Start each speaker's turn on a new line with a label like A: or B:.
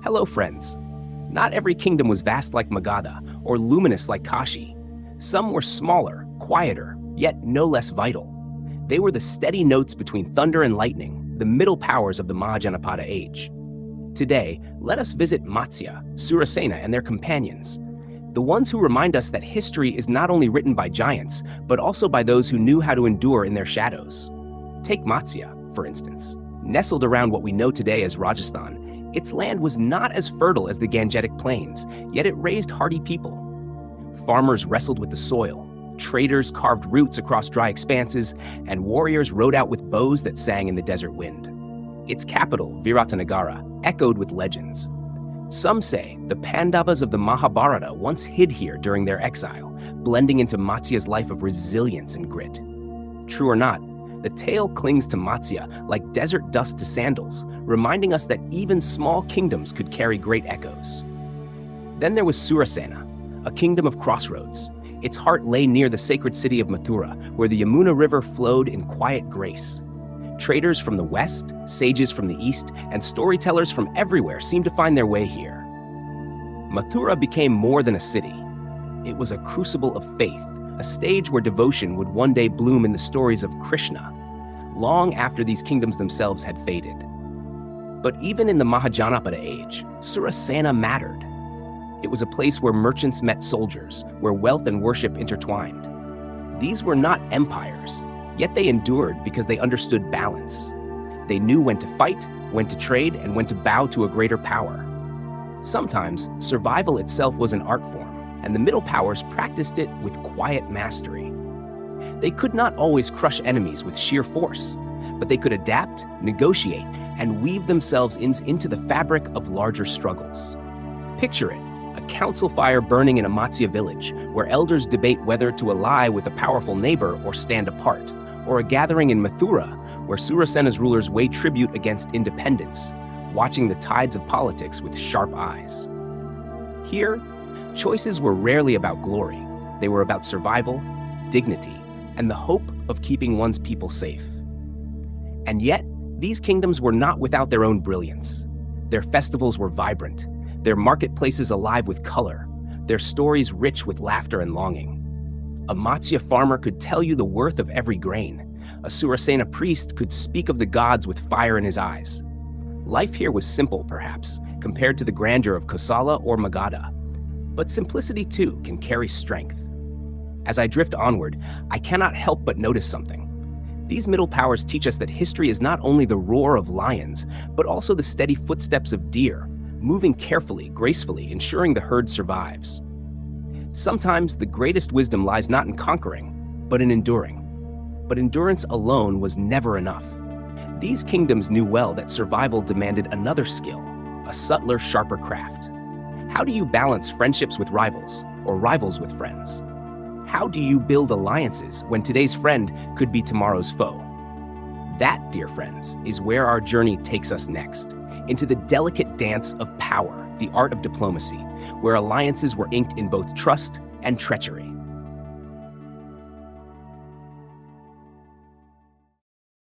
A: Hello, friends. Not every kingdom was vast like Magadha or luminous like Kashi. Some were smaller, quieter, yet no less vital. They were the steady notes between thunder and lightning, the middle powers of the Mahajanapada age. Today, let us visit Matsya, Surasena, and their companions, the ones who remind us that history is not only written by giants, but also by those who knew how to endure in their shadows. Take Matsya, for instance. Nestled around what we know today as Rajasthan, its land was not as fertile as the Gangetic Plains, yet it raised hardy people. Farmers wrestled with the soil, traders carved routes across dry expanses, and warriors rode out with bows that sang in the desert wind. Its capital, Viratanagara, echoed with legends. Some say the Pandavas of the Mahabharata once hid here during their exile, blending into Matsya's life of resilience and grit. True or not, the tale clings to Matsya like desert dust to sandals, reminding us that even small kingdoms could carry great echoes. Then there was Surasena, a kingdom of crossroads. Its heart lay near the sacred city of Mathura, where the Yamuna River flowed in quiet grace. Traders from the west, sages from the east, and storytellers from everywhere seemed to find their way here. Mathura became more than a city. It was a crucible of faith, a stage where devotion would one day bloom in the stories of Krishna, long after these kingdoms themselves had faded. But even in the Mahajanapada age, Surasena mattered. It was a place where merchants met soldiers, where wealth and worship intertwined. These were not empires, yet they endured because they understood balance. They knew when to fight, when to trade, and when to bow to a greater power. Sometimes, survival itself was an art form, and the middle powers practiced it with quiet mastery. They could not always crush enemies with sheer force, but they could adapt, negotiate, and weave themselves into the fabric of larger struggles. Picture it, a council fire burning in a Matsya village, where elders debate whether to ally with a powerful neighbor or stand apart, or a gathering in Mathura, where Surasena's rulers weigh tribute against independence, watching the tides of politics with sharp eyes. Here, choices were rarely about glory. They were about survival, dignity, and the hope of keeping one's people safe. And yet, these kingdoms were not without their own brilliance. Their festivals were vibrant, their marketplaces alive with color, their stories rich with laughter and longing. A Matsya farmer could tell you the worth of every grain. A Surasena priest could speak of the gods with fire in his eyes. Life here was simple, perhaps, compared to the grandeur of Kosala or Magadha. But simplicity, too, can carry strength. As I drift onward, I cannot help but notice something. These middle powers teach us that history is not only the roar of lions, but also the steady footsteps of deer, moving carefully, gracefully, ensuring the herd survives. Sometimes the greatest wisdom lies not in conquering, but in enduring. But endurance alone was never enough. These kingdoms knew well that survival demanded another skill, a subtler, sharper craft. How do you balance friendships with rivals, or rivals with friends? How do you build alliances when today's friend could be tomorrow's foe? That, dear friends, is where our journey takes us next, into the delicate dance of power, the art of diplomacy, where alliances were inked in both trust and treachery.